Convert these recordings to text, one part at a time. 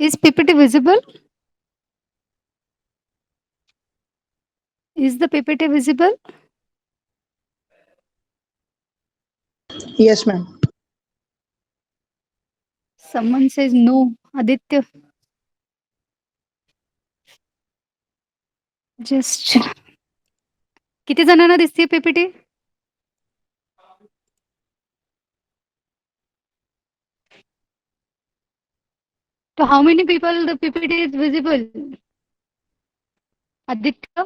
Is PPT visible? Is the PPT visible? Yes, ma'am. Someone says no. Aditya, just किती जणांना दिसते PPT? To how many people the PPT is visible? Aditya?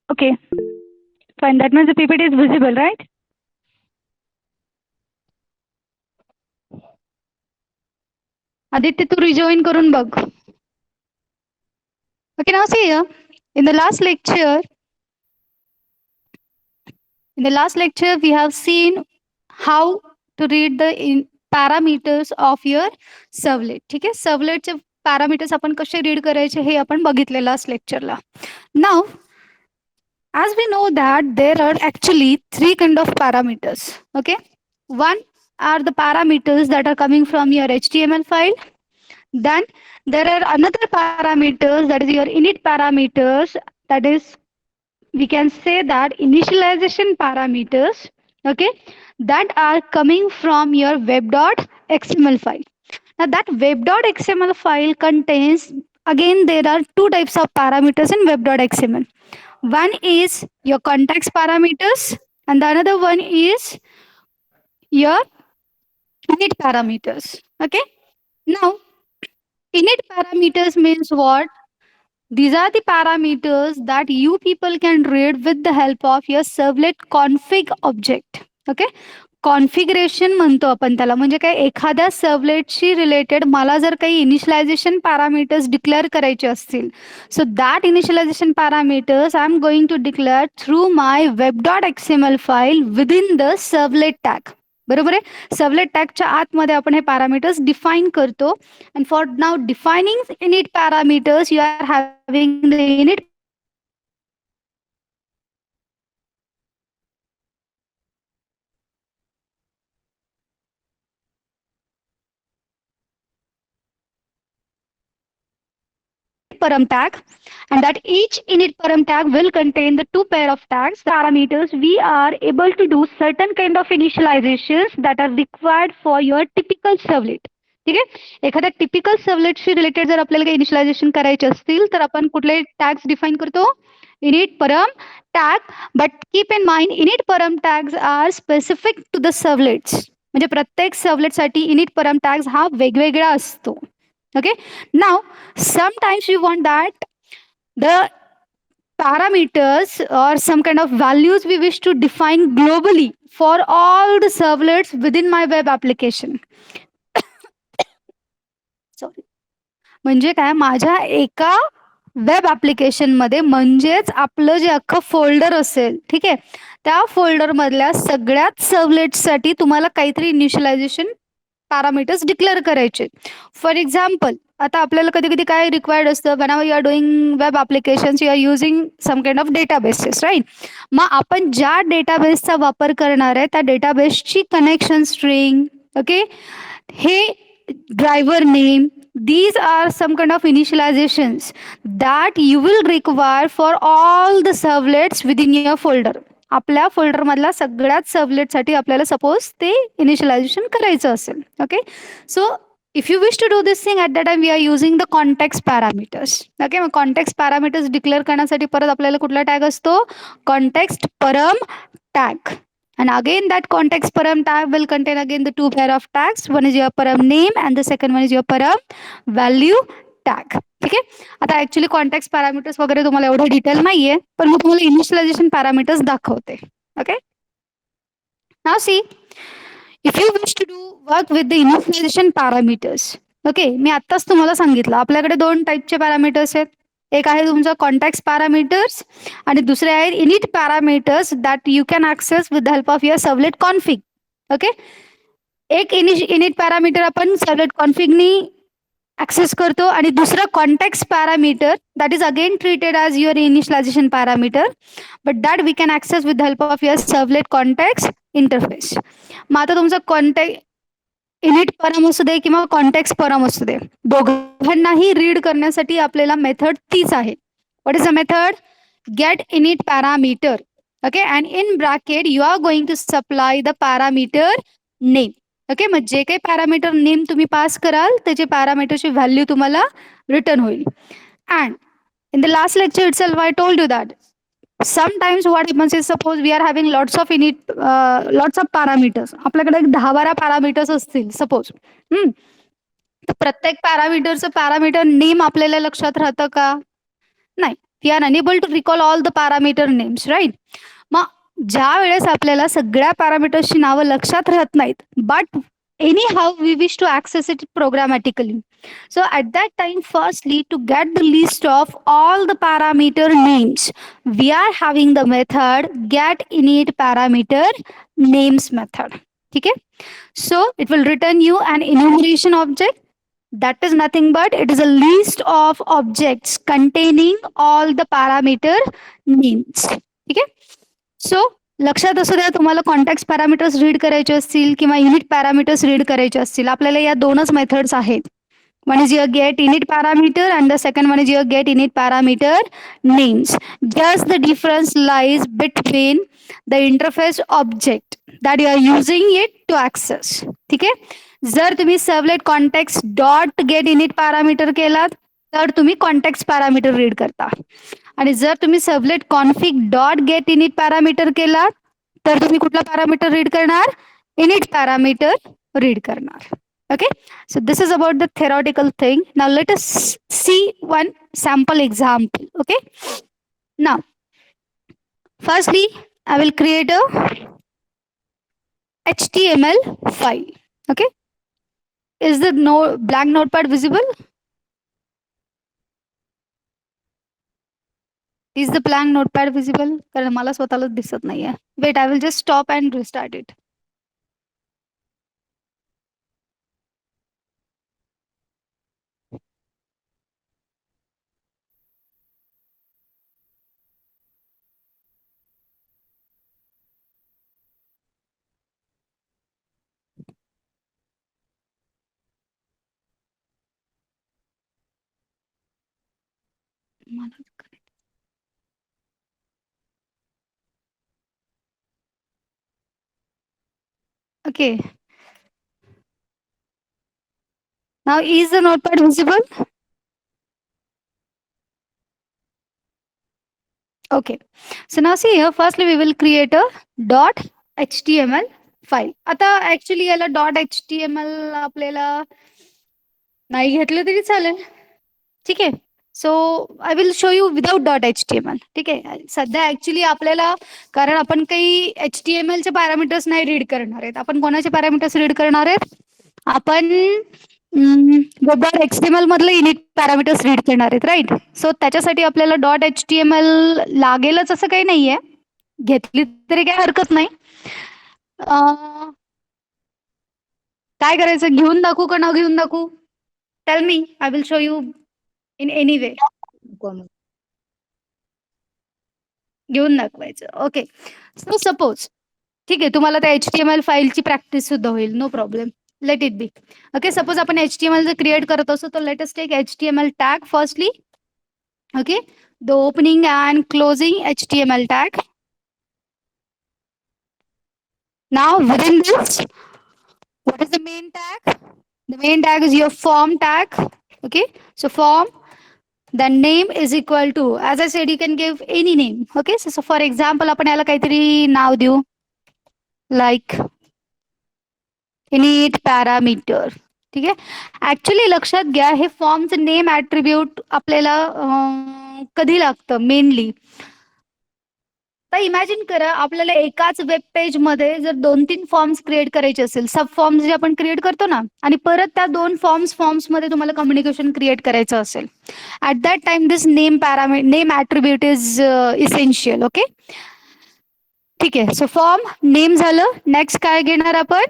Okay, fine. That means the PPT is visible, right? Aditya, तू rejoin करून बघ. Okay, now see here. In the last lecture, we have seen how to read the parameters of your servlet. ठीक आहे, सर्व्हलेटचे parameters आपण कसे read करायचे हे आपण बघितले last लेक्चरला. Now, as we know that there are actually three kind of parameters. Okay, one are the parameters that are coming from your HTML file. Then there are another parameters, that is your init parameters, that is we can say that initialization parameters, okay, that are coming from your web.xml file. Now that web.xml file contains, again there are two types of parameters in web.xml. One is your context parameters and the another one is your init parameters. Okay, now init parameters means what? These are the parameters that you people can read with the help of your servlet config object. Okay, configuration म्हणतो आपण त्याला, म्हणजे काय, एखाद्या सर्व्हलेटशी related मला जर काही initialisation parameters declare करायचे असतील, so that initialization parameters I am going to declare through my web dot XML file within the servlet tag. बरोबर आहे, सर्व्हलेट टॅगच्या आतमध्ये आपण हे पॅरामीटर्स डिफाईन करतो. And for now defining init parameters you are having the init param tag, and that each init param tag will contain the two pair of tags parameters. We are able to do certain kind of initializations that are required for your typical servlet. ठीक आहे, एखाद्या typical सर्व्हलेटशी related जर आपल्याला काही initialisation करायचे असतील तर आपण कुठले टॅग्स डिफाईन करतो? init param tag. But keep in mind, init param tags are specific to the servlets. म्हणजे प्रत्येक सर्व्हलेटसाठी init param tags हा वेगवेगळा असतो. Okay, now sometimes we want that the parameters or some kind of values we wish to define globally for all the servlets within my web application. Sorry, म्हणजे काय, माझ्या एका web ॲप्लिकेशनमध्ये, म्हणजेच आपलं जे अख्खं फोल्डर असेल, ठीक आहे, त्या फोल्डरमधल्या सगळ्याच सर्व्हलेट्ससाठी तुम्हाला काहीतरी इनिशियलायझेशन पॅरामीटर्स डिक्लेअर करायचे. फॉर एक्झाम्पल, आता आपल्याला कधी कधी काय रिक्वायर्ड असतं, when you are doing web applications you are using some kind of databases, right. मग आपण ज्या डेटाबेसचा वापर करणार आहे त्या डेटाबेसची कनेक्शन स्ट्रिंग, ओके, हे driver name, these are some kind of initializations that you will require for all the servlets within your folder. आपल्या फोल्डर मधल्या सगळ्याच सर्व्हलेटसाठी आपल्याला सपोज ते इनिशियलायझेशन करायचं असेल. Okay, so if you wish to do this thing at the time we are using the context parameters. Okay, मग context parameters declare करण्यासाठी परत आपल्याला कुठला टॅग असतो? Context param tag. And again, that context param tag will contain again the two pair of tags. One is your param name and the second one is your param value tag. ठीक आहे, आता actually context parameters वगैरे तुम्हाला एवढं detail नाहीये, पण मी तुम्हाला इनिशियलायझेशन पॅरामीटर्स दाखवते. Okay, now see, if you wish to do work with the initialisation parameters. Okay, मी आत्ताच तुम्हाला सांगितलं आपल्याकडे दोन टाईपचे पॅरामीटर्स आहेत. एक आहे तुमचं कॉन्टॅक्ट पॅरामीटर्स आणि दुसरे आहेत init parameters that you can access with the help of your servlet config. Okay, एक इनिट पॅरामीटर आपण सर्व्हलेट कॉन्फिगनी ऍक्सेस करतो आणि दुसरं contact parameter that is again treated as your initialisation parameter, but that we can access with the help of your servlet contact interface. मग आता तुमचं init परम असू दे किंवा कॉन्टेक्स्ट परम असू दे, दोघांनाही रीड करण्यासाठी आपल्याला मेथड तीच आहे. What is the method? Get init parameter. Okay, and in bracket you are going to supply the parameter name. Okay, मग जे काही पॅरामीटर नेम तुम्ही पास कराल त्याचे पॅरामीटरची व्हॅल्यू तुम्हाला रिटर्न होईल. And in the last lecture itself I told you that sometimes what happens is, suppose we are having lots of init lots of parameters, आपल्याकडे एक 10-12 पॅरामीटर्स असतील सपोज. तर प्रत्येक पॅरामीटरचं पॅरामीटर नेम आपल्याला लक्षात राहतं का? नाही. We are unable to recall all the parameter names, right? मग ज्या वेळेस आपल्याला सगळ्या पॅरामीटर्सची नावं लक्षात राहत नाहीत, but anyhow we wish to access it programmatically. So at that time, firstly, to get the list of all the parameter names, we are having the method get init parameter names method. Okay, so it will return you an enumeration object. That is nothing but it is a list of objects containing all the parameter names. ठीक आहे. सो लक्षात असू द्या, तुम्हाला contact parameters read करायचे असतील किंवा unit parameters read करायचे असतील, आपल्याला या दोनच मेथड्स आहेत. One is your get init parameter and the second one is your get init parameter names. Just the difference lies between the interface object that you are using it to access. ठीक आहे. जर तुम्ही servlet context dot gate init parameter केलात तर तुम्ही context parameter read करता, आणि जर तुम्ही servlet config dot gate init parameter केलात तर तुम्ही कुठला पॅरामीटर रीड करणार? इनिट पॅरामीटर रीड करणार. Okay, so this is about the theoretical thing. Now let us see one sample example. Okay, now firstly I will create a HTML file. Okay, is the blank notepad visible? Is the blank notepad visible? कारण मला स्वतःलाच दिसत नाहीये. Wait, I will just stop and restart it. Okay. Now is the notepad visible? Okay. So now see here, firstly we will create a .html file. आता actually याला .html आपल्याला नाही घेतलं तरी चालेल. ठीक आहे. So I will show you without .html. ठीक आहे. सध्या ऍक्च्युली आपल्याला, कारण आपण काही HTML चे पॅरामीटर्स नाही रीड करणार आहेत, आपण कोणाचे पॅरामीटर्स रीड करणार आहेत? आपण .html मधले इनिट पॅरामीटर्स रीड करणार आहेत, राईट? सो त्याच्यासाठी आपल्याला .html लागेलच असं काही नाहीये, घेतली तरी काही हरकत नाही. काय करायचं, घेऊन दाखवू का न घेऊन दाखवू? Tell me, I will show you in any way. घेऊन दाखवायचं. ओके, सो सपोज, ठीक आहे, तुम्हाला त्या HTML फाईलची प्रॅक्टिस सुद्धा होईल, no problem, let it be. Okay, suppose आपण HTML जर क्रिएट करत असो तर let us take HTML tag firstly. Okay, the opening and closing HTML tag. Now within this, what is the main tag? The main tag is your form tag. Okay, so form, the name is equal to, as I said, you can give any name. Okay, so for example आपण याला काहीतरी नाव देऊ, like init parameter. ठीक आहे. Actually लक्षात घ्या, हे फॉर्मचं name attribute आपल्याला कधी लागतं मेनली. तर इमॅजिन करा, आपल्याला एकाच वेब पेज मध्ये जर 2-3 फॉर्म्स क्रिएट करायचे असेल, सब फॉर्म्स जे आपण क्रिएट करतो ना, आणि परत त्या 2 फॉर्म्स मध्ये तुम्हाला कम्युनिकेशन क्रिएट करायचं असेल, at that time this name attribute is essential. Okay, ठीक आहे. सो फॉर्म नेम झालं. नेक्स्ट काय घेणार आपण?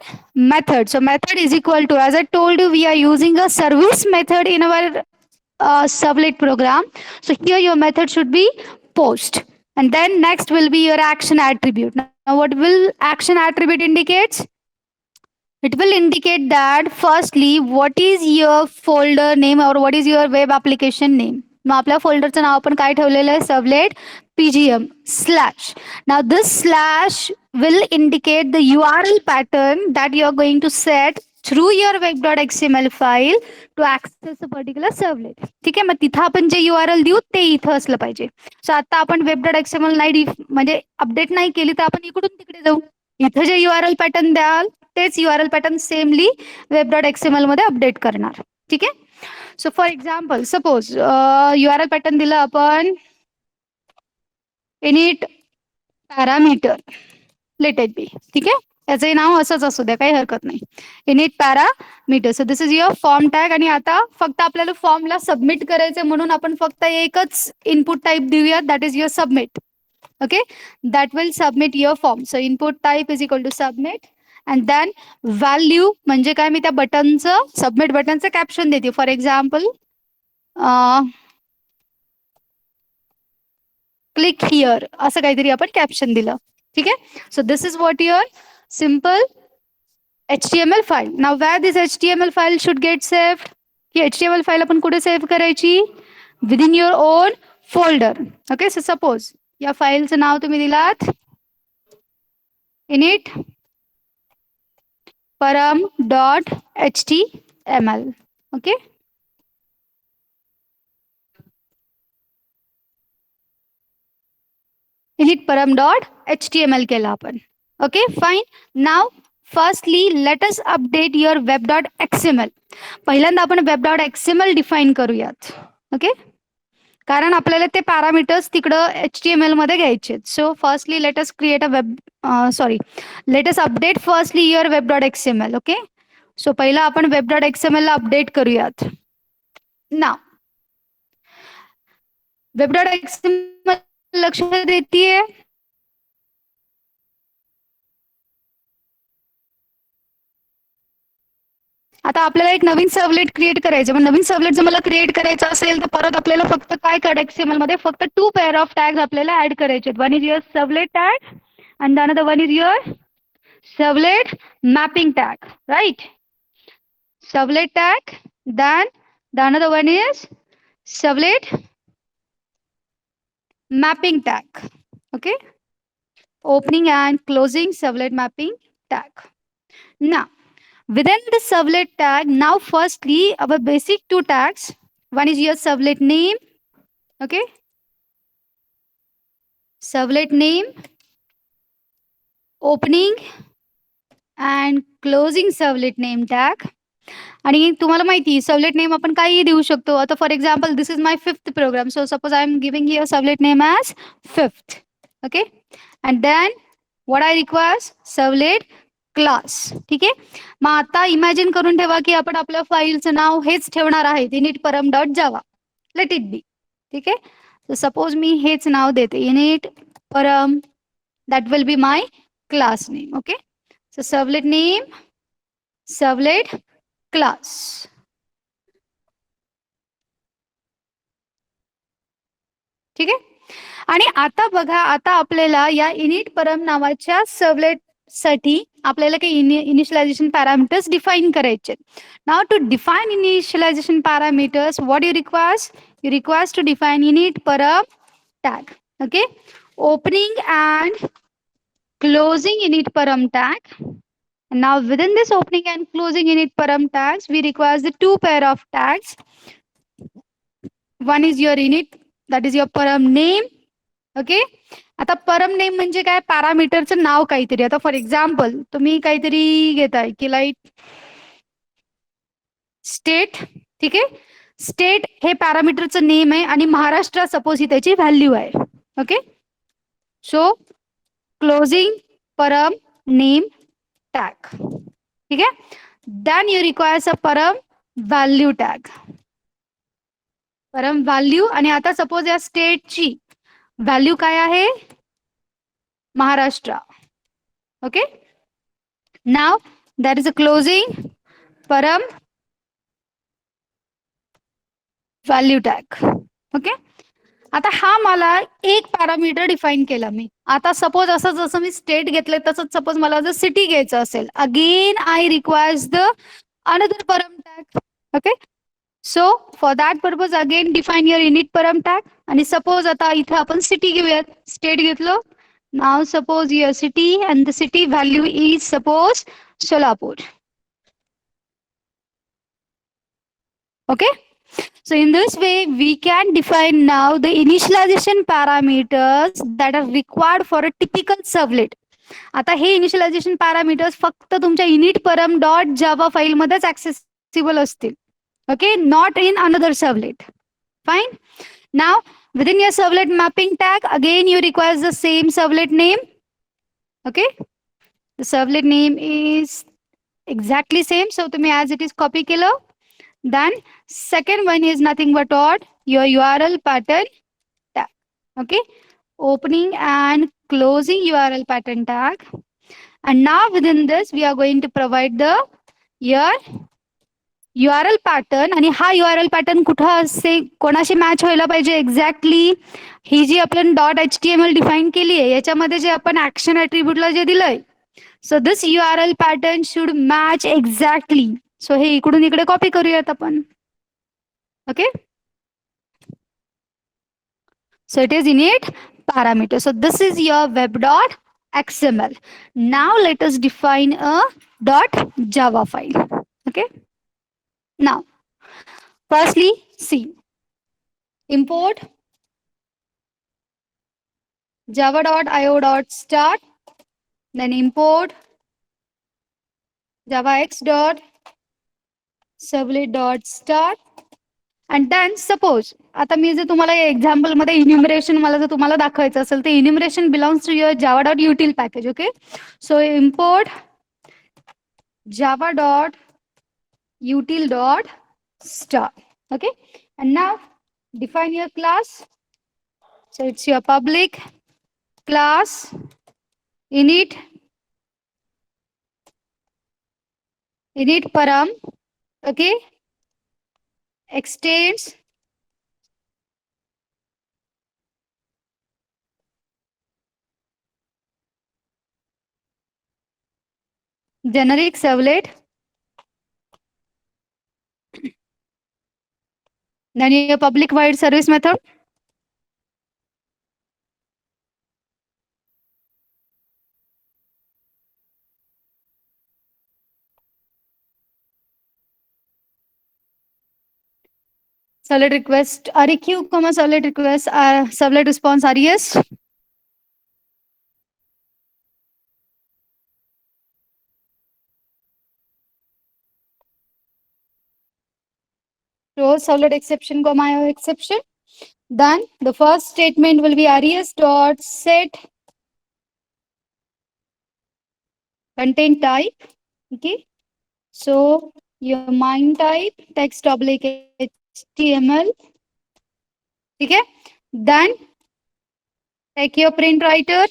Method. So method is equal to, as I told you, we are using a service method in our servlet program. So here your method should be post, and then next will be your action attribute. Now what will action attribute indicates? It will indicate that firstly, what is your folder name or what is your web application name. मग आपल्या फोल्डरचं नाव आपण काय ठेवलेलं आहे servlet pgm slash. Now this slash will indicate the URL pattern that you are going to set through your web.xml file to access a particular servlet. ठीक आहे, मग तिथं आपण जे URL देऊ ते इथं असलं पाहिजे. सो आता आपण web.xml नाही म्हणजे अपडेट नाही केली तर आपण इकडून तिकडे जाऊ. इथं जे URL पॅटर्न द्याल तेच URL पॅटर्न सेमली web.xml मध्ये अपडेट करणार. ठीक आहे. So for example suppose URL pattern दिला आपण init parameter late it B. ठीक आहे, याचंही नाव असंच असू द्या, काही हरकत नाही. init parameter. So this is your form tag. आणि आता फक्त आपल्याला फॉर्मला सबमिट करायचं म्हणून आपण फक्त एकच इनपुट टाईप देऊया, that is your submit. Okay, that will submit your form. So input type is equal to submit and then value म्हणजे काय, मी त्या बटनचं सबमिट बटनचं कॅप्शन देते. फॉर एक्झाम्पल क्लिक हिअर असं काहीतरी आपण कॅप्शन दिलं. ठीक आहे. So this is what your simple HTML file. Now where this HTML file should get saved. He HTML file आपण कुठे सेव्ह करायची, within your own folder. Okay, so suppose या फाईलचं नाव तुम्ही दिलात init param.html. Okay, init param.html केला आपण. Okay fine. Now firstly let us update your web.xml. पहिल्यांदा आपण web.xml डिफाईन करूयात. ओके, कारण आपल्याला ते पॅरामीटर्स तिकडं HTML मध्ये घ्यायचे. So firstly let us create a web let us update firstly your web.xml. Okay, so पहिला आपण web.xml ला अपडेट करूयात. ना web.xml लक्ष देतीये. आता आपल्याला एक नवीन सर्वलेट क्रिएट करायचं. पण नवीन सर्वलेट जर मला क्रिएट करायचं असेल तर परत आपल्याला फक्त काय करायचं, XML मध्ये फक्त 2 पेअर ऑफ टॅग्स आपल्याला ऍड करायचे. One is your servlet tag and the another one is your servlet mapping tag, right? Servlet tag, then the another one is servlet mapping tag. Okay, opening and closing servlet mapping tag. Now within the servlet tag, now firstly our basic 2 tags. One is your servlet name. Okay, servlet name, opening and closing servlet name tag. आणि तुम्हाला माहिती servlet name आपण काही देऊ शकतो. आता for example this is my 5th program. So suppose I am giving here servlet name as 5th. Okay, and then what I requires servlet class. ठीक आहे, मग आता इमॅजिन करून ठेवा की आपण आपल्या फाईलचं नाव हेच ठेवणार आहे, init param dot Java. Late it B. ठीक आहे, सो सपोज मी हेच नाव देते init param. That will be my class name. Okay, so servlet name servlet class. ठीक आहे, आणि आता बघा, आता आपल्याला या init param नावाच्या सर्वलेट साठी आपल्याला काही इनिशियलायझेशन पॅरामीटर्स डिफाईन करायचे. Now to define initialization parameters what you requires, you requires to define init param tag. Okay, opening and closing init param tag. Now within this opening and closing init param tags, we require the 2 pair of tags. One is your init, that is your param name. Okay, आता परम name म्हणजे काय, पॅरामीटरचं नाव काहीतरी. आता for example तुम्ही काहीतरी घेताय की लाईक स्टेट. ठीक आहे, स्टेट हे पॅरामीटरचं नेम आहे आणि महाराष्ट्र सपोज ही त्याची व्हॅल्यू आहे. ओके, सो क्लोजिंग परम नेम टॅग. ठीक आहे, देन यू रिक्वायर्स अ परम व्हॅल्यू टॅग, परम व्हॅल्यू. आणि आता सपोज या स्टेटची व्हॅल्यू काय आहे, Maharashtra. Okay, now that is a closing परम व्हॅल्यू टॅग. ओके, आता हा मला एक पॅरामीटर डिफाईन केला मी. आता सपोज असं जसं मी स्टेट घेतलंय तसंच सपोज मला जर सिटी घ्यायचं असेल, again I requires the another param tag. Okay, so for that purpose again define your unit param tag. आणि सपोज आता इथे आपण सिटी घेऊयात, स्टेट घेतलं. Now suppose your city and the city value is suppose Solapur. Okay, so in this way we can define now the initialization parameters that are required for a typical servlet. आता हे initialisation parameters फक्त तुमच्या init param dot जावा file मध्येच accessible असतील. Okay, not in another servlet. Fine. Now within your servlet mapping tag again you require the same servlet name. Okay, the servlet name is exactly same, so तुम्ही as it is copy केलं. Then second one is nothing but what? Your URL pattern tag. Okay, opening and closing URL pattern tag. And now within this we are going to provide the your URL pattern. आणि हा URL pattern कुठं असे कोणाशी match व्हायला पाहिजे exactly. ही जी आपण dot HTML define केली आहे याच्यामध्ये जे आपण ऍक्शन ऍट्रिब्यूटला जे दिलंय, so this URL pattern should match exactly. सो हे इकडून इकडे कॉपी करूयात आपण. Okay, so it is init parameter. So this is your web.xml. Now let us define a .java file. Okay, now firstly see import java.io.start, then import javax.servlet.start. And then suppose आता मी जर तुम्हाला या example मध्ये इन्युमरेशन मला जर तुम्हाला दाखवायचं असेल तर enumeration belongs to your java.util package. Okay, so import java.util.start. Okay, and now define your class. So it's your public class init param. Okay, extends generic servlet. Then your public void service method. Servlet request REQ, servlet request servlet response RES. Throw servlet exception, IO exception. Then the first statement will be res dot set content type. Okay, so your main type text oblique HTML. Okay, then take your print writer.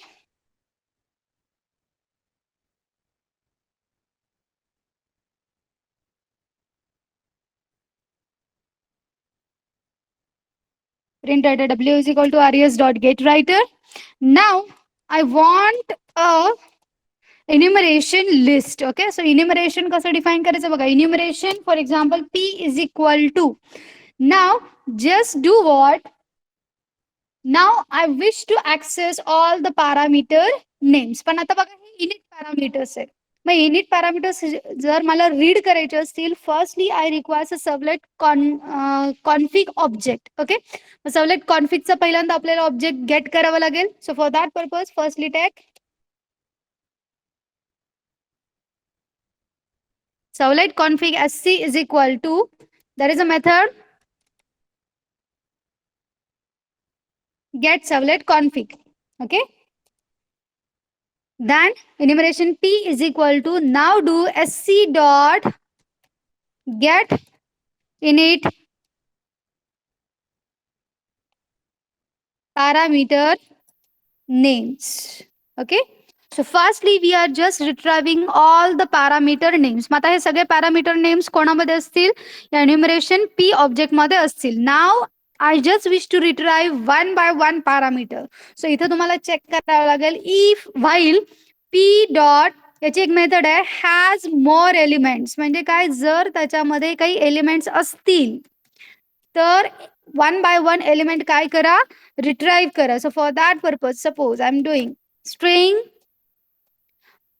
Print writer w is equal to res dot get writer. Now I want a enumeration list. Okay, so enumeration कसं define करायचं बघा. Enumeration for example p is equal to. Now just do what? Now I wish to access all the parameter names. पण आता बघा हे init parameters आहे. मग init parameters जर मला read करायचे असतील, firstly I requires a servlet config object. Okay, servlet कॉन्फिगचा पहिल्यांदा आपल्याला ऑब्जेक्ट गेट करावा लागेल. So for that purpose firstly take servlet config sc is equal to, there is a method get servlet config. Okay, then enumeration p is equal to, now do sc dot get init parameter names. Okay, so firstly we are just retrieving all the parameter names. मग आता हे सगळे parameter names कोणामध्ये असतील, या enumeration p object मध्ये असतील. Now I just wish to retrieve one by one parameter. So इथे तुम्हाला check करावं लागेल इफ व्हाईल पी डॉट, याची एक मेथड आहे हॅज मोर एलिमेंट्स. म्हणजे काय, जर त्याच्यामध्ये काही एलिमेंट्स असतील तर वन बाय वन एलिमेंट काय करा, रिट्राईव्ह करा. सो for that purpose suppose I am doing string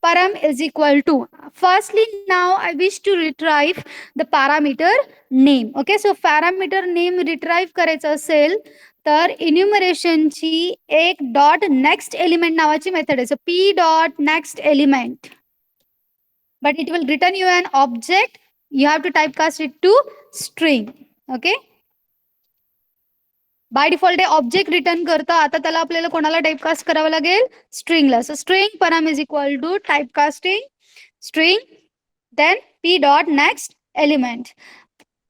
param is equal to, firstly now I wish to retrieve the parameter name. Okay, so parameter name retrieve करायचं असेल तर enumeration ची एक dot next element नावाची method आहे. सो p dot next element, but it will return you an object. You have to typecast it to string. Okay, by default हे object return करतं. आता त्याला आपल्याला कोणाला टाइपकास्ट करावं लागेल, स्ट्रिंगला. So string param is equal to typecasting string then p dot next element.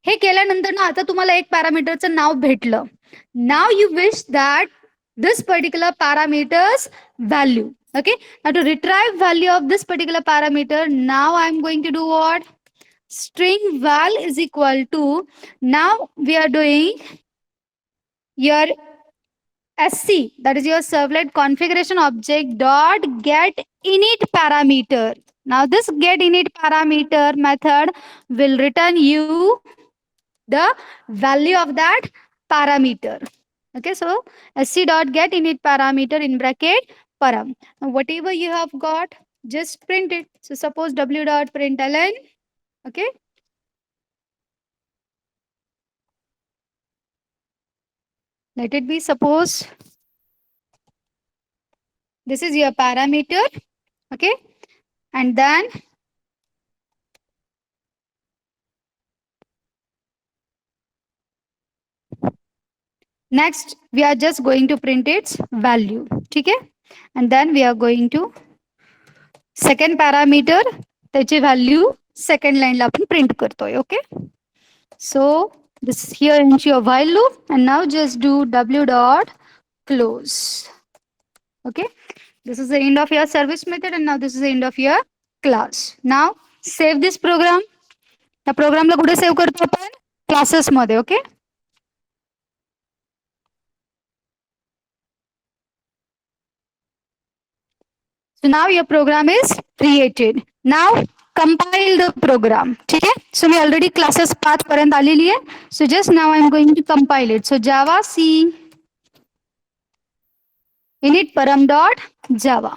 हे केल्यानंतर ना आता तुम्हाला एक पॅरामीटरचं नाव भेटलं. Now you wish that this particular parameter's value. Okay, now to retrieve value of this particular parameter, now I am going to do what, string val is equal to, now we are doing your SC, that is your servlet configuration object dot get init parameter. Now this get init parameter method will return you the value of that parameter. Okay, so sc dot get init parameter in bracket param. Now whatever you have got, just print it. So suppose w dot println. Okay, let it be, suppose this is your parameter. Okay, and then next we are just going to print its value. Okay, and then we are going to second parameter, त्याची value second लाईनला आपण print करतोय. Okay, so this here into your while loop, and now just do w dot close. Okay, this is the end of your service method, and now this is the end of your class. Now save this program. त्या प्रोग्रामला कुठे save करतो आपण, classes मध्ये. Okay, so now your program is created. Now compile the program. ठीक है, so मी already classes 5 पर्यंत आलेली आहे. So just now I am going to compile it. So java c init param dot java.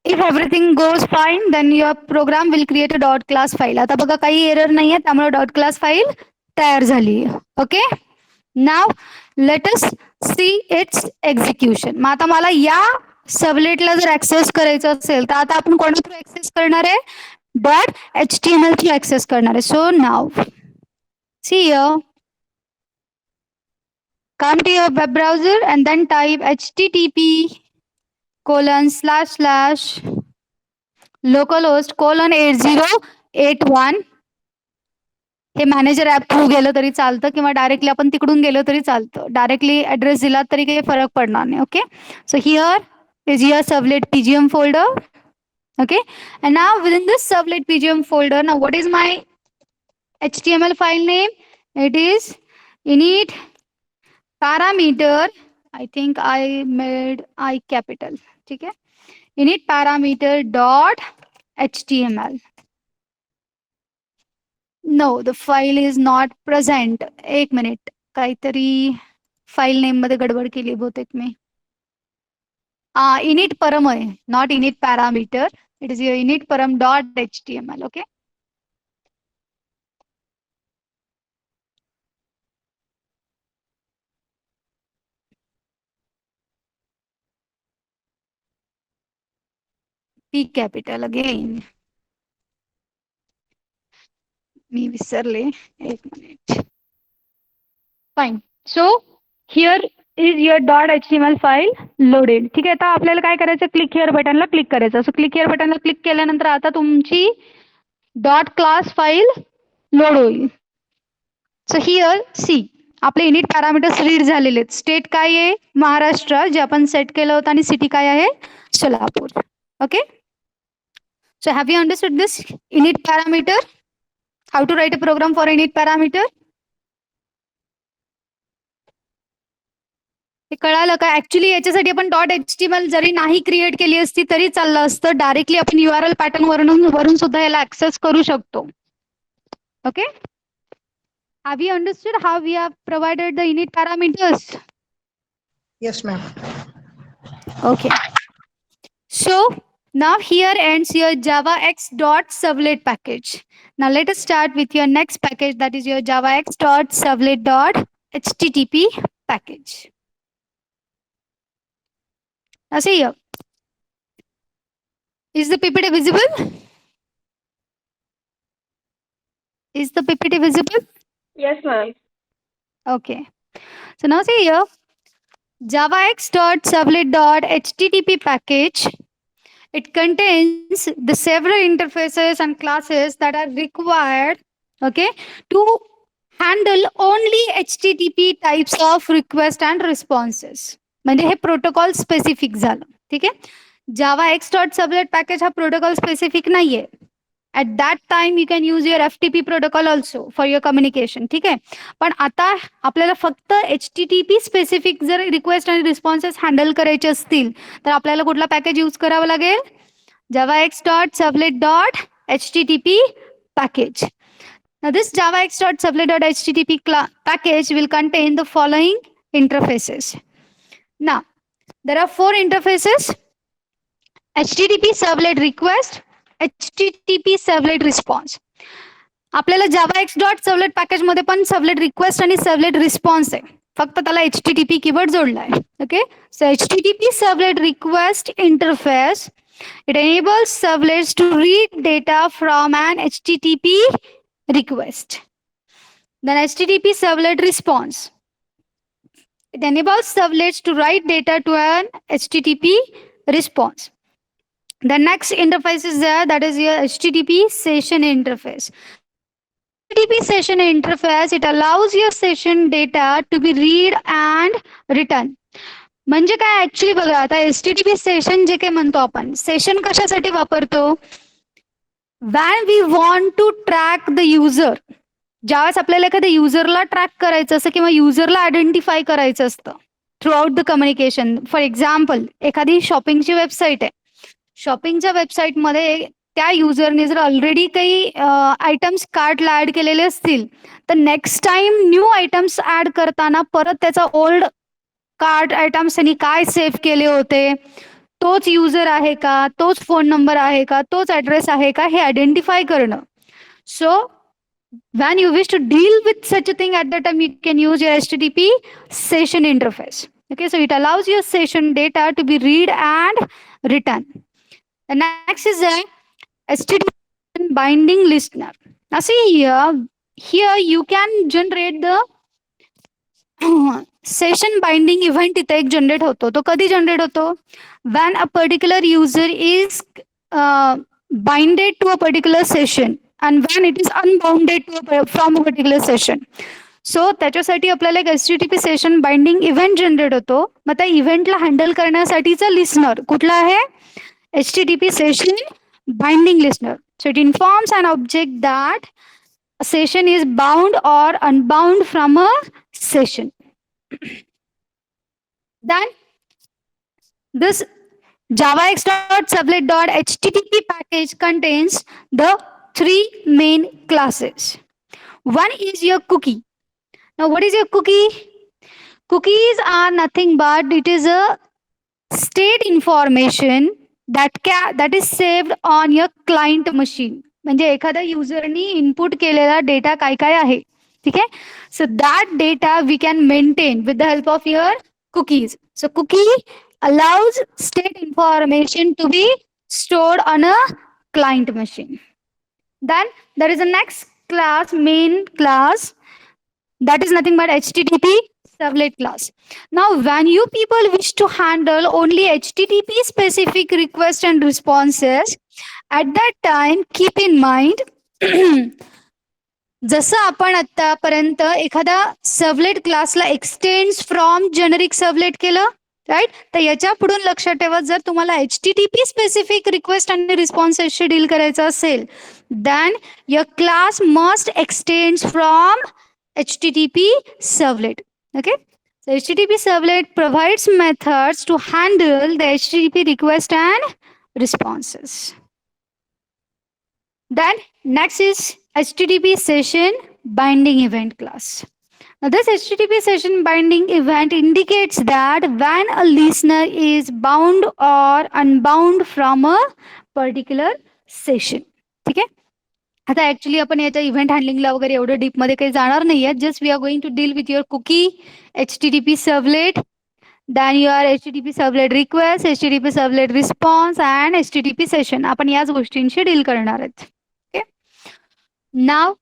If everything goes fine, then your program will create a dot class file. आता बघा काही error नाहीये, त्यामुळे dot class file तयार झाली. Okay, now let us see its execution. मग आता मला या सबलेटला जर ऍक्सेस करायचं असेल तर आता आपण कोणा थ्रू ऍक्सेस करणार आहे, डॉट HTML थ्रू ऍक्सेस करणार आहे. So now see here, come to your web browser and then type http:// localhost :8081. Hey manager app through गेलं तरी चालतं किंवा डायरेक्टली आपण तिकडून गेलो तरी चालतं. डायरेक्टली ऍड्रेस दिला तरी काही फरक पडणार नाही. Okay, so here is your servlet pgm folder. Okay, and now within this servlet pgm folder, now what is my HTML file name? It is init parameter. I think I made I capital. ठीक है, init parameter dot HTML. No, the file is not present. एक minute, काहीतरी file name मध्ये गडबड केली बहुतेक मी. init param आहे, not init parameter. It is your init param dot HTML. Okay, P capital again. मी विसरले, एक minute. Fine, so here is your dot HTML file loaded. ठीक आहे, आता आपल्याला काय करायचं, क्लिक हिअर बटनला क्लिक करायचं. सो क्लिक हिअर बटनला क्लिक केल्यानंतर आता तुमची डॉट क्लास फाईल लोड होईल. सो हिअर सी, आपले इनिट पॅरामीटर्स रीड झालेले आहेत. स्टेट काय आहे, महाराष्ट्र, जे आपण सेट केलं होतं, आणि सिटी काय आहे, Solapur. Okay, so have you understood this init parameter? How to write a program for init parameter? हे कळालं का? ऍक्च्युली याच्यासाठी आपण .html जरी नाही क्रिएट केली असती तरी चाललं असतं. डायरेक्टली आपण URL पॅटर्न वरून सुद्धा याला ऍक्सेस करू शकतो. Okay, have you understood how we have provided the init parameters? Yes, ma'am. Okay. So now here ends your javax.servlet package. Now let us start with your next package, that is your javax.servlet.http package. Now see here. Is the PPT visible? Is the PPT visible? Yes, ma'am. Okay. So now see here. javax.servlet.http package. It contains the several interfaces and classes that are required, okay, to handle only HTTP types of request and responses. म्हणजे हे protocol specific झालं. ठीक आहे. javax.servlet package हा protocol specific नाहीये. At that time you can use your FTP protocol also for your communication. ठीक आहे. पण आता आपल्याला फक्त HTTP स्पेसिफिक जर रिक्वेस्ट आणि रिस्पॉन्सेस हँडल करायचे असतील तर आपल्याला कुठला पॅकेज यूज करावा लागेल? javax.servlet.http package. Now this javax.servlet.http package will contain the following interfaces. Now there are 4 interfaces: HTTP servlet request, HTTP servlet response. आपल्याला javax.servlet पॅकेज मध्ये पण सर्वलेट रिक्वेस्ट आणि सर्वलेट रिस्पॉन्स आहे, फक्त त्याला HTTP keyword जोडलाय. Okay, so HTTP servlet request interface, it enables servlets to read data from an HTTP request. Then HTTP servlet response, it enables servlets to write data to an HTTP response. The next interface is there, that is your HTTP session interface. HTTP session interface, it allows your session data to be read and written. म्हणजे काय actually बघा, आता HTTP session जे काही म्हणतो आपण, session कशासाठी वापरतो? when we want to track the user, ज्यावेळेस आपल्याला एखाद्या युजरला ट्रॅक करायचं असतं किंवा युजरला आयडेंटिफाय करायचं असतं through out the communication. For example, एखादी शॉपिंगची वेबसाईट आहे, शॉपिंगच्या वेबसाईटमध्ये त्या युजरने जर ऑलरेडी काही आयटम्स कार्टला ऍड केलेले असतील तर next time new items add करताना परत त्याचा ओल्ड कार्ट आयटम्स त्यांनी काय सेव्ह केले होते, तोच युजर आहे का, तोच फोन नंबर आहे का, तोच ऍड्रेस आहे का, हे आयडेंटिफाय करणं. सो when you wish to deal with such a thing, at that time you can use your HTTP session interface. Okay, so it allows your session data to be read and written. The next is a HTTP binding listener. Now see here you can generate the session binding event इथे एक generate होतो. तो कधी generate होतो? when a particular user is binded to a particular session and when it is unbounded from a particular session. सो त्याच्यासाठी आपल्याला एक HTTP session binding event generate होतो. मग त्या इव्हेंटला हँडल करण्यासाठीचा लिस्नर कुठला आहे? HTTP session binding listener. So it informs an object that a session is bound or unbound from a session. Then this javax.servlet.http package contains the 3 main classes. One is your cookie. Now what is your cookie? Cookies are nothing but it is a state information that is saved on your client machine. म्हणजे एखाद्या युजरनी input केलेला data काय काय आहे. ठीक आहे. So that data we can maintain with the help of your cookies. So cookie allows state information to be stored on a client machine. Then there is a next class, main class, that is nothing but HTTP servlet class. Now when you people wish to handle only HTTP specific requests and responses, at that time keep in mind जसं आपण आतापर्यंत एखादा servlet क्लासला extends from generic servlet केलं, right, तर याच्या पुढून लक्षात ठेवा, जर तुम्हाला HTTP स्पेसिफिक रिक्वेस्ट आणि रिस्पॉन्सेसशी डील करायचं असेल then your class must extends from HTTP servlet. Okay, So HTTP servlet provides methods to handle the HTTP request and responses. Then next is HTTP session binding event class. Now, this HTTP session binding event indicates that when a listener is bound or unbound from a particular session. ठीक आहे. आता actually आपण याच्या event हँडलिंगला वगैरे एवढं डीपमध्ये काही जाणार नाहीये. Just we are going to deal with your cookie, HTTP servlet, then your HTTP servlet request, HTTP servlet response and HTTP session. आपण याच गोष्टींशी डील करणार आहेत. Okay. Now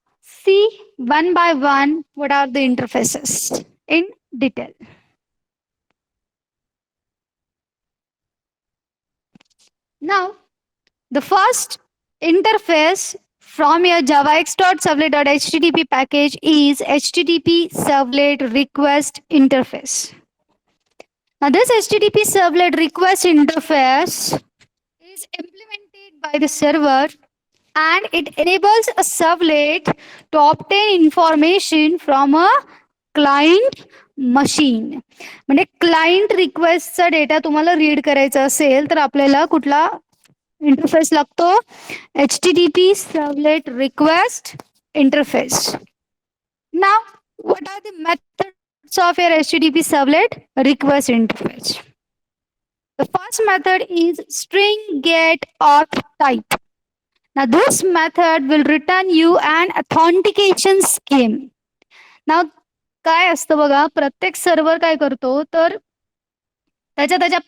see one by one what are the interfaces in detail. Now, the first interface from your javax.servlet.http package is HTTP servlet request interface. Now, this HTTP servlet request interface is implemented by the server and it enables a servlet to obtain information from a client machine. म्हणजे client रिक्वेस्टचा data तुम्हाला read करायचा असेल तर आपल्याला कुठला interface लागतो? HTTP servlet request interface. Now what are the methods of your HTTP servlet request interface? The first method is string get auth type. Now, this method will return you an authentication scheme. Now, काय असतं बघा, प्रत्येक server काय करतो तर त्याच्या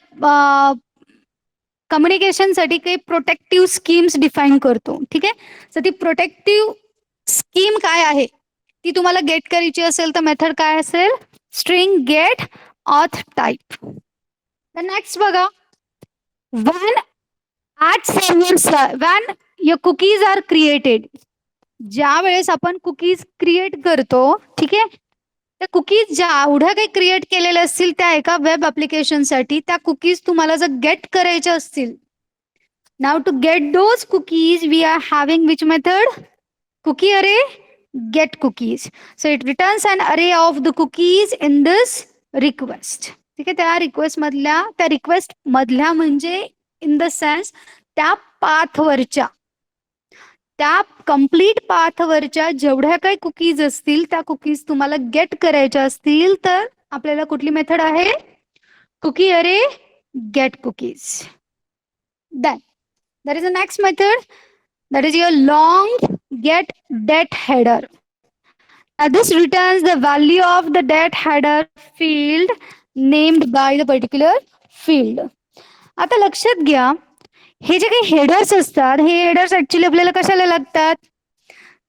कम्युनिकेशनसाठी काही protective schemes define करतो. ठीक आहे. तर ती प्रोटेक्टिव्ह स्कीम काय आहे ती तुम्हाला गेट करायची असेल तर मेथड काय असेल? String get auth type. Next बघा, when at servers when your cookies are created, ज्या वेळेस आपण कुकीज क्रिएट करतो, ठीक आहे, त्या कुकीज जेवढ्या काही क्रिएट केलेल्या असतील त्या एका वेब ऍप्लिकेशनसाठी त्या कुकीज तुम्हाला जर गेट करायच्या असतील, now to get those cookies we are having which method? Cookie array get cookies. So it returns an array of the cookies in this request. ठीक आहे. त्या रिक्वेस्ट मधल्या म्हणजे इन द सेन्स त्या पाथवरच्या, त्या कम्प्लीट पाथवरच्या जेवढ्या काही कुकीज असतील त्या कुकीज तुम्हाला गेट करायच्या असतील तर आपल्याला कुठली मेथड आहे? Cookie array get cookies. Then there is a next method that is your long get date header. This returns the value of the date header field named by the particular field. आता लक्षात घ्या, हे जे काही headers असतात हे headers actually आपल्याला कशाला लागतात?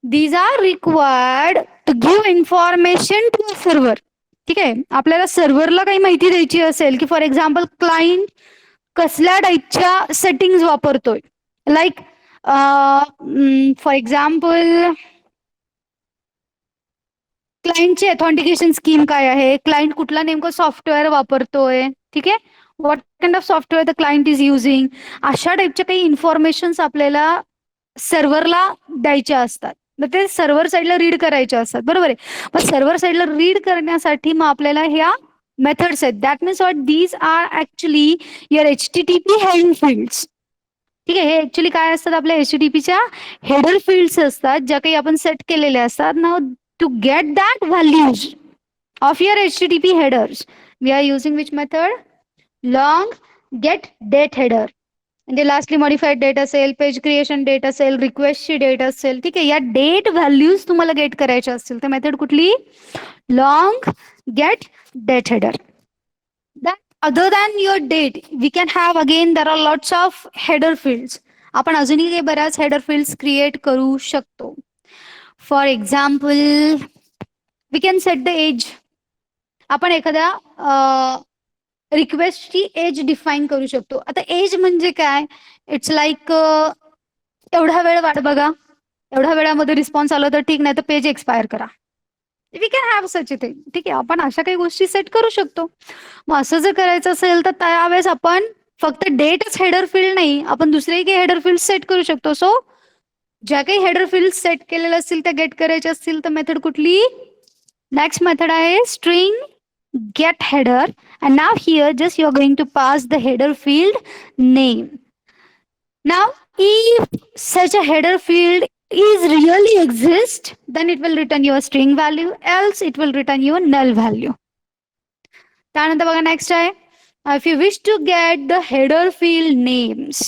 These are required to give information to a server. ठीक आहे. आपल्याला सर्व्हरला काही माहिती द्यायची असेल की फॉर एक्झाम्पल क्लायंट कसल्या टाईपच्या सेटिंग्स वापरतोय, लाईक फॉर एक्झाम्पल क्लायंटची ऑथेंटिकेशन स्कीम काय आहे, क्लायंट कुठला नेमकं सॉफ्टवेअर वापरतोय, ठीक आहे, what kind of software the client is using, अशा टाईपच्या काही इन्फॉर्मेशन आपल्याला सर्व्हरला द्यायच्या असतात. मग ते सर्व्हर साईडला रीड करायचे असतात. बरोबर आहे. मग सर्व्हर साईडला रीड करण्यासाठी मग आपल्याला ह्या मेथड्स आहेत. That means what these are actually your HTTP header fields. ठीक आहे. हे ऍक्च्युली काय असतात? आपल्या HTTPच्या हेडर फील्ड्स असतात ज्या काही आपण सेट केलेल्या असतात. Now to get that values of your HTTP headers we are using which method? Long get date header. म्हणजे लास्टली मॉडिफाईड डेट असेल, पेज क्रिएशन डेट असेल, रिक्वेस्टची डेट असेल, ठीक आहे, या डेट व्हॅल्यूज तुम्हाला गेट करायच्या असतील तर मेथड कुठली? Long get date header. Other than your date, we can have again there are lots of header fields. आपण अजूनही काही बऱ्याच हेडर फील्ड्स क्रिएट करू शकतो. For example we can set the age. आपण एखाद्या रिक्वेस्टची एज डिफाईन करू शकतो. आता एज म्हणजे काय? इट्स लाईक एवढा वेळ वाट बघा, एवढ्या वेळामध्ये रिस्पॉन्स आला तर ठीक, नाही तर पेज एक्सपायर करा. We can have such a thing. ठीक आहे. आपण अशा काही गोष्टी सेट करू शकतो. मग असं जर करायचं असेल तर त्यावेळेस आपण फक्त डेटच हेडर फील्ड नाही, आपण दुसरेही काही हेडर फील्ड सेट करू शकतो. सो ज्या काही हेडर फील्ड सेट केलेल्या असतील त्या गेट करायच्या असतील तर मेथड कुठली? नेक्स्ट मेथड आहे string get header, and now here just you're going to pass the header field name. Now, if such a header field is really exist, then it will return your string value, else it will return your null value. त्यानंतर बघा next आहे, if you wish to get the header field names,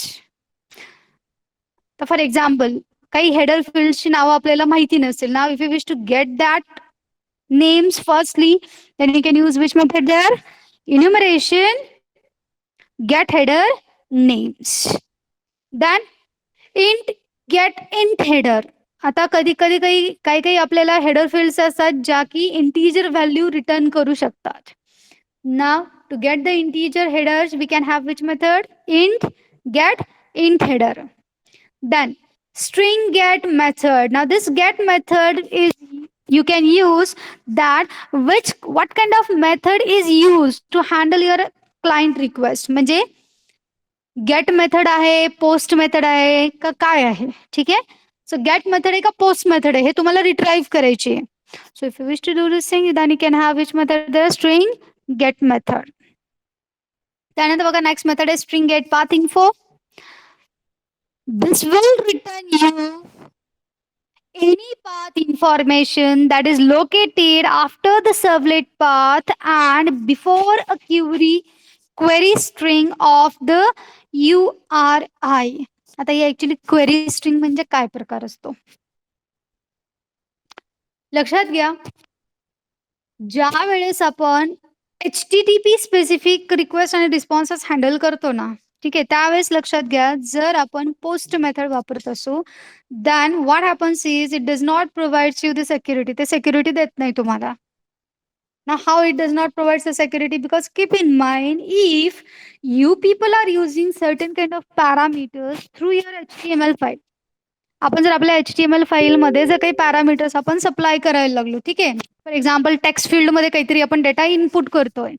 तर for example काही header फील्डची नावं आपल्याला माहिती नसेल. Now if you wish to get that names firstly, then you can use which method there? Enumeration get header names. Then int get int header. आता कधी कधी काही काही आपल्याला हेडर फील्ड्स असतात ज्या की इंटीजर व्हॅल्यू रिटर्न करू शकतात. Now to get the integer headers we can have which method? Int get int header. Then string get method. Now this get method is you can use that what kind of method is used to handle your client request. म्हणजे get method आहे, post method आहे का काय आहे. ठीक आहे, सो get method आहे का पोस्ट मेथड आहे हे तुम्हाला रिट्राईव्ह करायची आहे. So if you wish to do this thing then you can have which method there? String get method. त्यानंतर बघा नेक्स्ट मेथड आहे string get path info. This will return you any path information that is located after the servlet path and before a query string of the URI. आता हे actually query string म्हणजे काय प्रकार असतो लक्षात घ्या. ज्या वेळेस आपण HTTP स्पेसिफिक रिक्वेस्ट आणि रिस्पॉन्सेस हँडल करतो ना, ठीक आहे, त्यावेळेस लक्षात घ्या जर आपण पोस्ट मेथड वापरत असू then what happens is it does not provides you the security. ते security देत नाही तुम्हाला. Now how it does not provide the security? Because keep in mind if you people are using certain kind of parameters through your HTML file. आपण जर आपल्या HTML file मध्ये जर काही पॅरामीटर्स आपण सप्लाय करायला लागलो, ठीक आहे, फॉर एक्झाम्पल टेक्स्ट फील्ड मध्ये काहीतरी आपण डेटा इनपुट करतोय,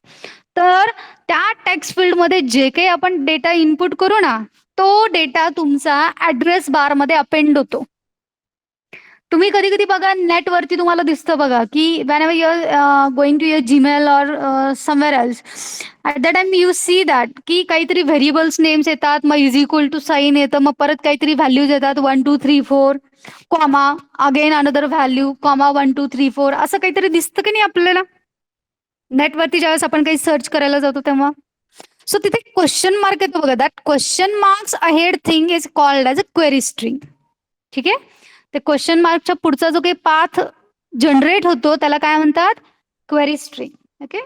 तर त्या टेक्स्ट फील्ड मध्ये जे काही आपण डेटा इनपुट करू ना तो डेटा तुमचा ऍड्रेस बार मध्ये अपेंड होतो. तुम्ही कधी कधी बघा नेटवरती तुम्हाला दिसतं बघा की whenever you're going to your Gmail or somewhere else, at that time you see that की काहीतरी व्हेरिएबल्स नेम्स येतात, मग इज इक्वल टू साइन येतं, मग परत काहीतरी व्हॅल्यूज येतात 1 2 3 4 comma again another value comma 1 2 3 4 असं काहीतरी दिसतं की नाही आपल्याला नेटवरती ज्यावेळेस आपण काही सर्च करायला जातो तेव्हा. सो तिथे क्वेश्चन मार्क येतो बघा. That question marks ahead thing is called as a query string. ठीक आहे, ते क्वेश्चन मार्कच्या पुढचा जो काही पाथ जनरेट होतो त्याला काय म्हणतात? Query string. Okay,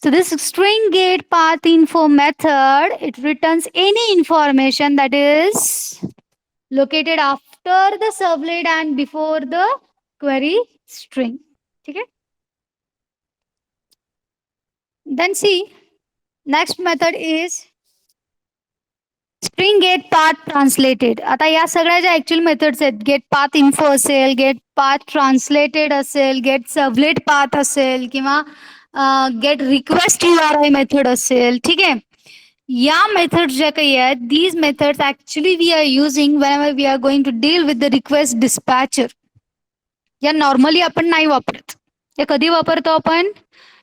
so this string get path info method, it returns any information that is located after the servlet and before the query string. ठीक है, then see next method is string get path translated. आता या सगळ्या ज्या actual methods आहेत, get path info असेल, get path translated असेल, get servlet path असेल किंवा गेट रिक्वेस्ट URI मेथड असेल, ठीक आहे, या मेथड्स ज्या काही आहेत these methods actually we are using whenever we are going to deal with the request dispatcher. या नॉर्मली आपण नाही वापरत. या कधी वापरतो आपण?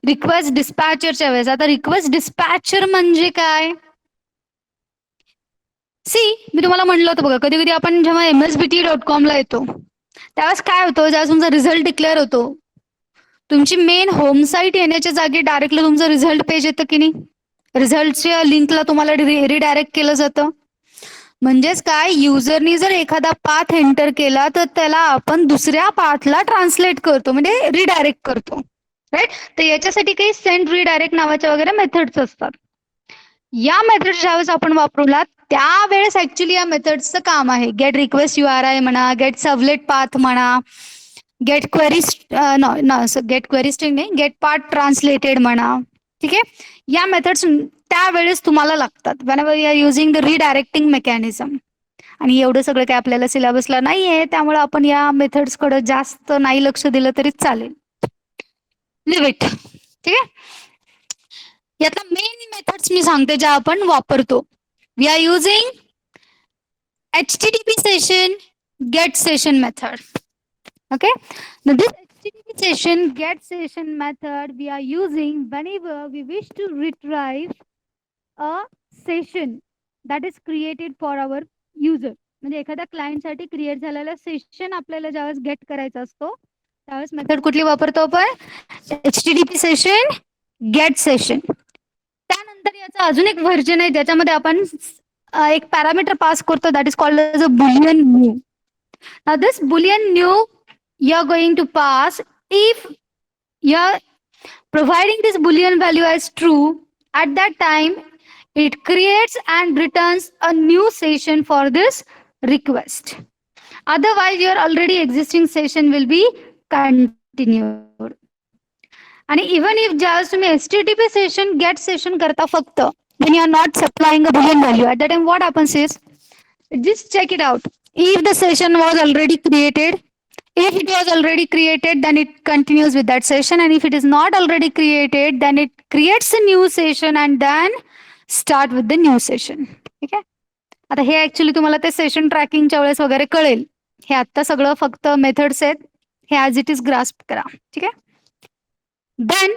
रिक्वेस्ट डिस्पॅचरच्या वेळेस. आता रिक्वेस्ट डिस्पॅचर म्हणजे काय? सी मी तुम्हाला म्हटलं होतं बघा, कधी कधी आपण जेव्हा msbt.com ला येतो त्यावेळेस काय होतं, ज्यावेळेस तुमचा रिझल्ट डिक्लेअर होतो तुमची मेन होम साईट येण्याच्या जागी डायरेक्टली तुमचं रिझल्ट पेज येतं की नाही, रिझल्टच्या लिंकला तुम्हाला रिडायरेक्ट केलं जातं. म्हणजेच काय, युजरनी जर एखादा पाथ एंटर केला तर त्याला आपण दुसऱ्या पाथला ट्रान्सलेट करतो, म्हणजे रिडायरेक्ट करतो, राईट. तर याच्यासाठी काही सेंड रिडायरेक्ट नावाच्या वगैरे मेथड्स असतात. या मेथड ज्यावेळेस आपण वापरूला त्यावेळेस ऍक्च्युली या मेथड्सचं काम आहे. गेट रिक्वेस्ट URI म्हणा, गेट सर्व्हलेट पाथ म्हणा, get query get query string नाही, गेट पाथ ट्रान्सलेटेड म्हणा. ठीक आहे, या मेथड्स त्यावेळेस तुम्हाला लागतात whenever you are using the redirecting mechanism. आणि एवढं सगळं काय आपल्याला सिलेबसला नाहीये, त्यामुळे आपण या मेथड्सकडे जास्त नाही लक्ष दिलं तरी चालेल. Leave it. ठीक आहे, यातला मेन मेथड्स मी सांगते ज्या आपण वापरतो. We are using HTTP session get session method. Okay, this HTTP session get session method we are using whenever we wish to retrieve a session that is created for our user. म्हणजे एखाद्या क्लायंटसाठी create झालेला session आपल्याला ज्यावेळेस gate करायचा असतो त्यावेळेस method कुठली वापरतो आपण HTTP सेशन गेट सेशन. त्यानंतर याचा अजून एक व्हर्जन आहे ज्याच्यामध्ये आपण एक पॅरामीटर पास करतो that is called as a boolean new. Now this boolean new you're going to pass if you're providing this boolean value as true at that time it creates and returns a new session for this request. Otherwise your already existing session will be continued. And even if just तुम्ही HTTP session get session करता फक्त when you are not supplying a boolean value at that time what happens is just check it out. If the session was already created, if it was already created, then it continues with that session. And if it is not already created, then it creates a new session and then start with the new session. ठीक आहे. आता हे actually तुम्हाला ते session ट्रॅकिंगच्या वेळेस वगैरे कळेल. हे आता सगळं फक्त मेथड्स आहेत. हे ॲज इट इज ग्रास्प करा. ठीक आहे. Then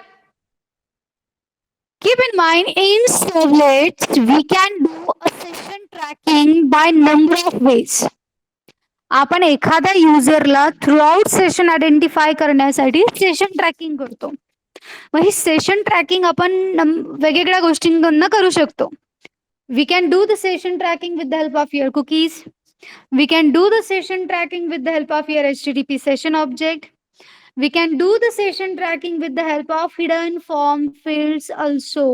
keep in mind in servlets we can do a session tracking by number of ways. आपण एखाद्या युजरला थ्रूआउट सेशन आयडेंटिफाय करण्यासाठी सेशन ट्रॅकिंग करतो. मग ही सेशन ट्रॅकिंग आपण वेगवेगळ्या गोष्टींकडून करू शकतो. We can do the session tracking with the help of your cookies. We can do the session tracking with the help of your HTTP session object. We can do the session tracking with the help of hidden form fields also.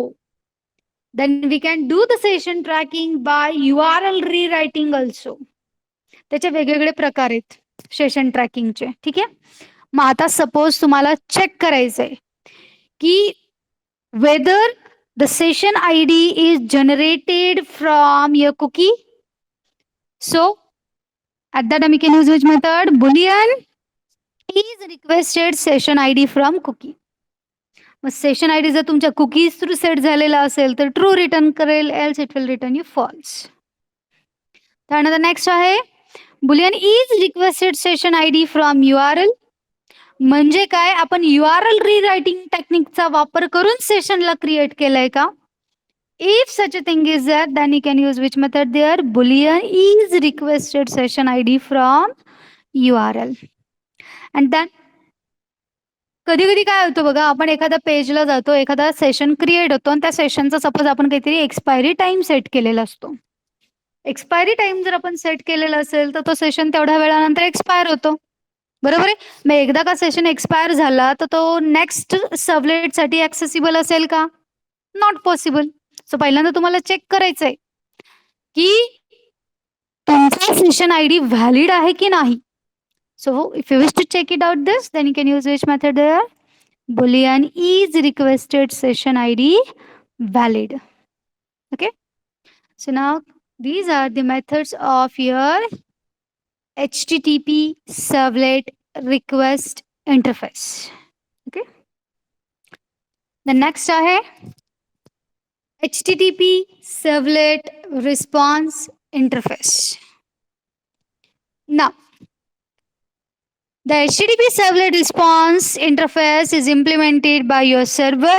Then we can do the session tracking by URL rewriting also. त्याचे वेगवेगळे प्रकार आहेत session ट्रॅकिंगचे. ठीक आहे. मग आता suppose तुम्हाला check करायचंय की whether the session ID is generated from your cookie. So at that time we can use which method? Boolean is requested session ID from cookie. मग सेशन आयडी जर तुमच्या कुकीज थ्रू सेट झालेला असेल तर true return करेल, else it will return you false. त्यानंतर next आहे boolean is requested session ID from URL. म्हणजे काय, आपण URL रिरायटिंग टेक्निकचा वापर करून सेशनला क्रिएट केलंय का? If such a thing is there, then you can use which method there? Boolean is requested session ID from URL. And then कधी कधी काय होतं बघा, आपण एखाद्या पेजला जातो, एखादा सेशन क्रिएट होतो आणि त्या सेशनचा सपोज आपण काहीतरी एक्सपायरी टाइम सेट केलेला असतो. एक्सपायरी टाइम जर आपण सेट केलेला असेल तर तो सेशन तेवढ्या वेळानंतर एक्सपायर होतो. बरोबर आहे. मग एकदा का सेशन एक्सपायर झाला तर तो नेक्स्ट सर्व्हलेटसाठी ऍक्सेसिबल असेल का? Not possible. सो पहिल्यांदा तुम्हाला चेक करायचंय की तुमचा सेशन ID व्हॅलिड आहे की नाही. So if you wish to check it out this, then you can use which method there? Boolean is requested session ID valid. Okay. So now these are the methods of your HTTP servlet request interface. Okay. The next आहे HTTP servlet response interface. Now the HTTP servlet response interface is implemented by your server.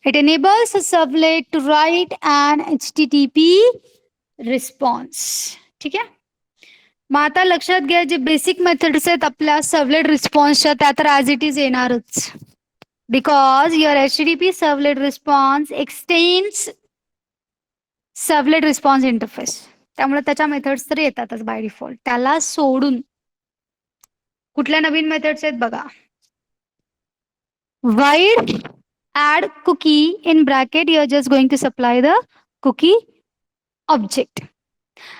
It enables a servlet to write an HTTP response. ठीक आहे. मग आता लक्षात घ्या, जे basic methods आहेत आपल्या servlet रिस्पॉन्सच्या त्या तर ॲज इट इज येणारच. Because your HTTP servlet response x tends servlet response interface. त्यामुळे त्याच्या मेथड्स तर येतातच बाय डिफॉल्ट. त्याला सोडून कुठल्या नवीन मेथड्स आहेत बघा. void add cookie in bracket you are just going to supply the cookie object.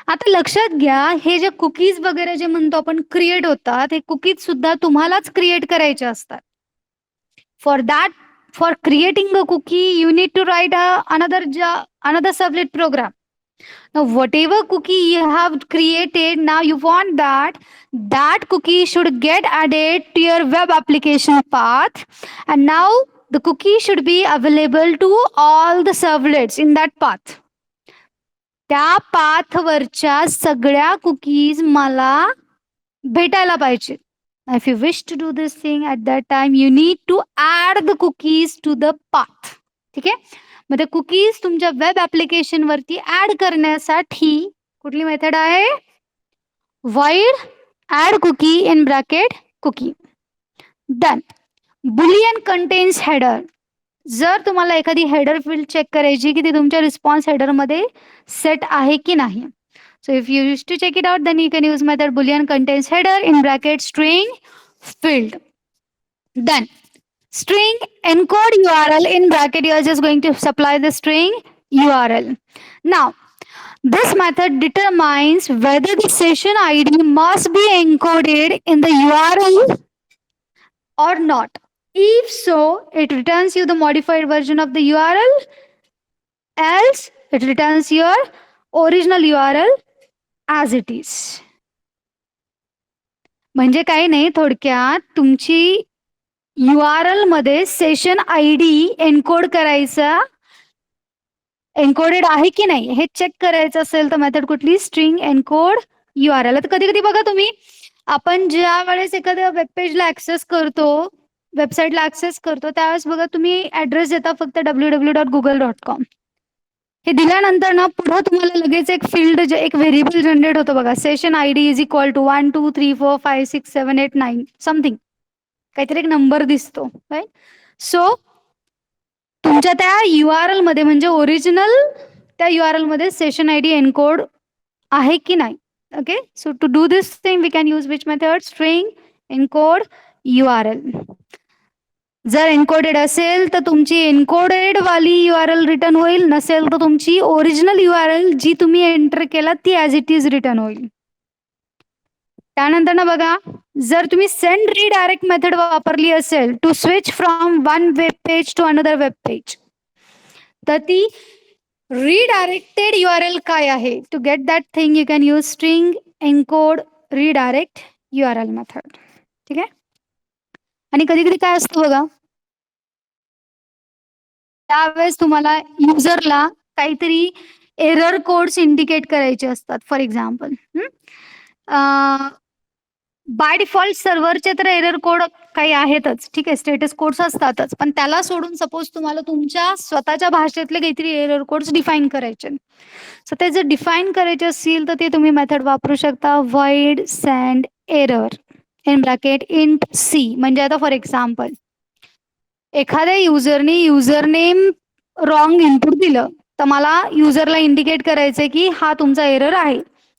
आता लक्षात घ्या, हे जे कुकीज वगैरे जे म्हणतो आपण क्रिएट होतात, हे कुकीज सुद्धा तुम्हालाच क्रिएट करायचे असतात. For creating a cookie you need to write another servlet program. Now whatever cookie you have created, now you want that cookie should get added to your web application path, and now the cookie should be available to all the servlets in that path. त्या पाथवरच्या सगळ्या cookies मला भेटायला पाहिजे. If you wish to do this thing at that time, you need to add the cookies to the path. ठीक आहे. मग ते cookies तुमच्या web application वरती ऍड करण्यासाठी कुठली मेथड आहे? void add cookie in bracket cookie. Done. Boolean contains header. जर तुम्हाला एखादी हेडर फील्ड चेक करायची की ती तुमच्या रिस्पॉन्स हेडर मध्ये सेट आहे की नाही. So if you wish to check it out, then you can use method boolean contains header in bracket string field. Done. String encode URL in bracket, you are just going to supply the string URL. Now, this method determines whether the session ID must be encoded in the URL or not. If so, it returns you the modified version of the URL, else it returns your original URL as it is. म्हणजे काही नाही, थोडक्यात तुमची URL मध्ये session I D encode करायचा, encoded आहे की नाही हे चेक करायचं असेल तर मेथड कुठली? String encode URL. आता कधी कधी बघा तुम्ही, आपण ज्या वेळेस एखाद्या वेबपेजला ऍक्सेस करतो, वेबसाईटला ऍक्सेस करतो, त्यावेळेस बघा तुम्ही ऍड्रेस देता फक्त www.google.com. हे दिल्यानंतर ना पुढे तुम्हाला लगेच एक फील्ड एक व्हेरिएबल जनरेट होतो बघा, session I D is equal to 1 2 3 4 5 6 7 8 9 something, काहीतरी एक नंबर दिसतो. राईट. सो तुमच्या त्या URL मध्ये म्हणजे ओरिजिनल त्या URL मध्ये सेशन आय डी एन्कोड आहे की नाही. Okay. So to do this thing we can use which method? String encode URL. जर एन्कोडेड असेल तर तुमची एन्कोडेड वाली URL रिटर्न होईल, नसेल तर तुमची ओरिजिनल URL जी तुम्ही एंटर केला ती ऍज इट इज रिटर्न होईल. त्यानंतर ना बघा, जर तुम्ही सेंड रिडायरेक्ट मेथड वापरली असेल to switch from one web page to another web page, तर ती रिडायरेक्टेड URL काय आहे? To get that thing you can use string encode redirect URL method. ठीक आहे. आणि कधी कधी काय असतं बघा, त्यावेळेस तुम्हाला युजरला काहीतरी एरर कोड्स इंडिकेट करायचे असतात. फॉर एक्झाम्पल, बाय डिफॉल्ट सर्व्हरचे तर एरर कोड काही आहेतच, ठीक आहे, स्टेटस कोड्स असतातच, पण त्याला सोडून सपोज तुम्हाला तुमच्या स्वतःच्या भाषेतले काहीतरी एरर कोड्स डिफाईन करायचे. सो ते जर डिफाईन करायचे असतील तर ते तुम्ही मेथड वापरू शकता, void send error in bracket int c. म्हणजे आता फॉर एक्झाम्पल एखाद्या युजरने युजर नेम रॉंग इनपुट दिलं, तर मला युजरला इंडिकेट करायचंय की हा तुमचा एरर आहे,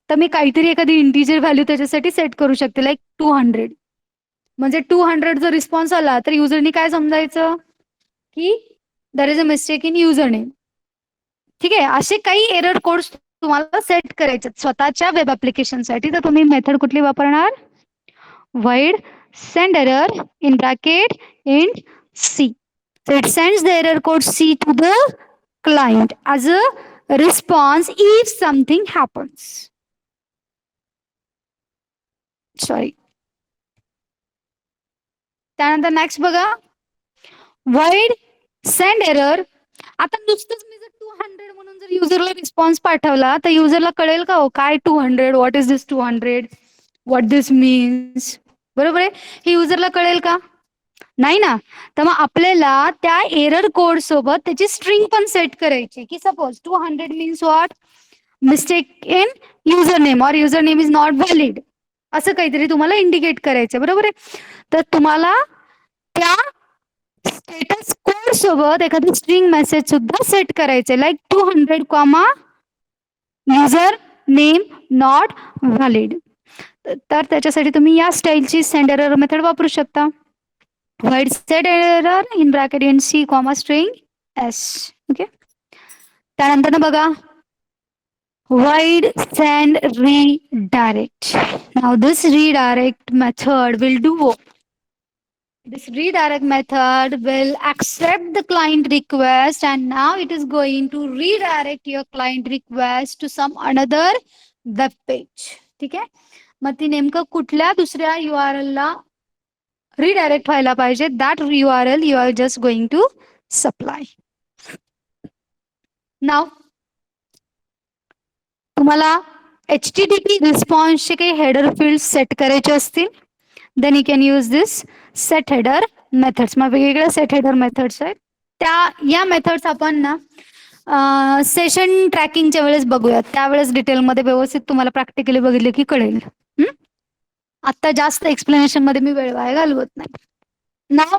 तर मी काहीतरी एखादी इंटिजर व्हॅल्यू त्याच्यासाठी सेट करू शकते, लाईक 200. म्हणजे 200 जर रिस्पॉन्स आला तर युजरनी काय समजायचं की there is a mistake in user name. ठीक आहे. असे काही एरर कोड्स तुम्हाला सेट करायचे स्वतःच्या वेब ऍप्लिकेशनसाठी, तर तुम्ही मेथड कुठली वापरणार? void send error in bracket int c. So it sends the error code C to the client as a response if something happens. Sorry. त्यानंतर नेक्स्ट बघा, void send error. आता नुसतंच मी जर 200 म्हणून जर युजरला रिस्पॉन्स पाठवला तर युजरला कळेल का हो काय 200, what is this 200, what this means? बरोबर आहे. हे युजरला कळेल का? नाही ना. तर मग आपल्याला त्या एरर कोड सोबत त्याची स्ट्रिंग पण सेट करायची की suppose 200 means what? Mistake in user name or user name is not valid, असं काहीतरी तुम्हाला इंडिकेट करायचं. बरोबर आहे. तर तुम्हाला त्या स्टेटस कोड सोबत एखादी स्ट्रिंग मेसेज सुद्धा सेट करायचे, like 200 comma user name not valid. तर त्याच्यासाठी तुम्ही या स्टाईलची सेंड एरर मेथड वापरू शकता. void set error in bracket int c comma string s. Okay. त्यानंतर ना बघा, void send redirect. Now this redirect method will do what? This redirect method will accept the client request and now it is going to redirect your client request to some another web page. ठीक आहे. मग ती नेमकं कुठल्या दुसऱ्या URL ला redirect व्हायला पाहिजे, that URL you are just going to supply. Now तुम्हाला HTTP रिस्पॉन्सचे काही हेडर फील्ड सेट करायचे असतील then you can use this set header methods. मग वेगवेगळ्या सेट हेडर मेथड्स आहेत. या मेथड्स आपण ना सेशन ट्रॅकिंगच्या वेळेस बघूयात. त्यावेळेस डिटेलमध्ये व्यवस्थित तुम्हाला प्रॅक्टिकली बघितले की कळेल. आता जास्त एक्सप्लेनेशन मध्ये मी वेळ वाया घालवत नाही. नाव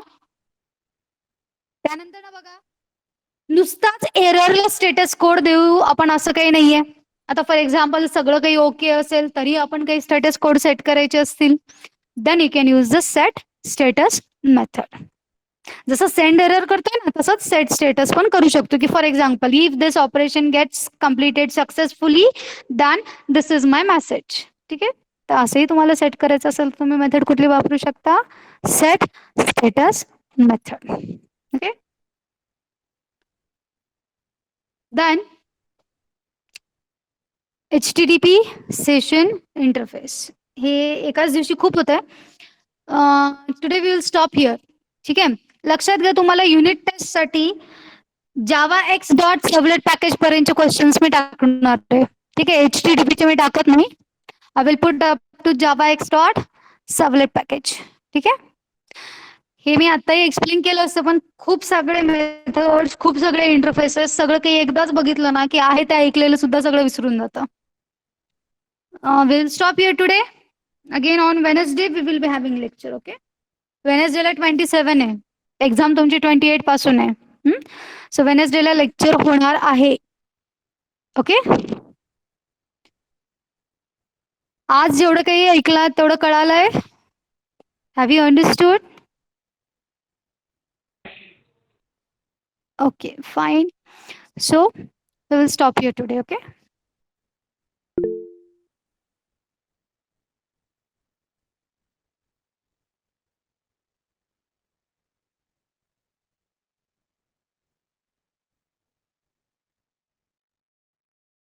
त्यानंतर ना बघा, नुसताच एररला स्टेटस कोड देऊ आपण असं काही नाहीये. आता फॉर एक्झाम्पल सगळं काही ओके असेल तरी आपण काही स्टेटस कोड सेट करायचे असतील, then you can use the set status method. जसं सेंड एरर करतोय ना तसंच सेट स्टेटस पण करू शकतो की for example if this operation gets completed successfully then this is my message. ठीक आहे, तर असंही तुम्हाला सेट करायचं असेल तर तुम्ही मेथड कुठली वापरू शकता, set status method. Okay, then HTTP session interface. हे एकाच दिवशी खूप होत आहे. Today we will stop here. ठीक आहे, लक्षात घ्या तुम्हाला युनिट टेस्ट साठी Java X dot servlet package पर्यंतचे क्वेश्चन्स मी टाकणार आहे. ठीक आहे, HTTP चे मी टाकत नाही. I will put up to Java X dot servlet package. ठीक आहे, हे मी आताही एक्सप्लेन केलं असतं पण खूप सगळे मेथड्स, खूप सगळे इंटरफेसेस, सगळं काही एकदाच बघितलं ना की आहे ते ऐकलेलं सुद्धा सगळं विसरून जातं. We'll stop here today. Again on Wednesday we will be having lecture. Okay, Wednesday ला 27 आहे, एक्झाम तुमची 28 पासून आहे. सो वेनेसडे ला लेक्चर होणार आहे. ओके, आज जेवढं काही ऐकलं तेवढं कळालंय. Have you understood? Okay, fine. So we will stop here today. Okay.